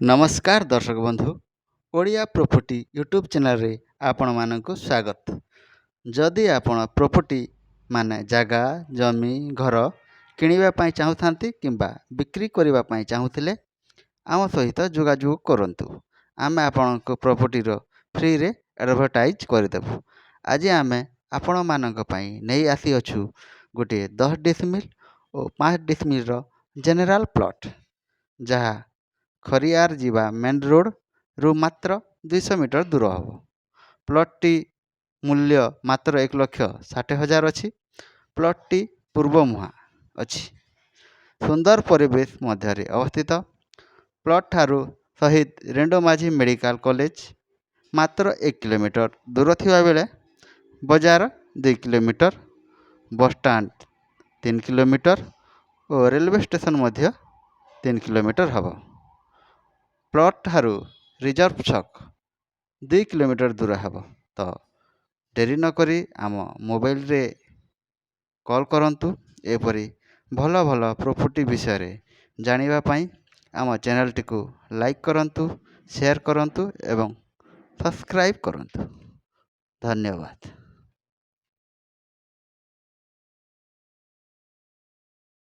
नमस्कार दर्शक बंधु ओडिया प्रॉपर्टी यूट्यूब चैनल रे आपण मानक स्वागत। जदि आपण प्रॉपर्टी माने जगह जमी घर किनिबा पई चाहुथांती किंबा बिक्री करिबा पई चाहुथिले आम सहित जोगाजोग करंतु। आमे आपणक प्रॉपर्टी रो फ्री रे एडवर्टाइज करदेबु। आज आमे आपण मानक पई नै आसी अछु गोटे 10 डिसमिल और 5 डिसमिल रो जनरल प्लॉट जहा खरियार जीवा मेन रोड रु मात्र 200 मीटर दूर हम। प्लॉटटी मूल्य मात्र 1,60,000 अच्छी। प्लॉटटी पूर्व मुहा अच्छी सुंदर परिवेश मध्य अवस्थित। प्लॉट ठारू शहीद रेंडो माझी मेडिकल कॉलेज मात्र 1 किलोमीटर दूर थिबा बेले बजार 2 किलोमीटर, बस स्टैंड 3 किलोमीटर और रेलवे स्टेशन मध्य 3 किलोमीटर हम। प्लॉट ठारू रिजर्व छक 2 किलोमीटर दूर हम। तो डेरी नकरी आम मोबाइल रे कॉल करंतु। एपरी भल भल प्रॉपर्टी विषय जानिबा पई आम चैनल टी को लाइक करंतु, शेयर करंतु एवं सब्सक्राइब करंतु। धन्यवाद।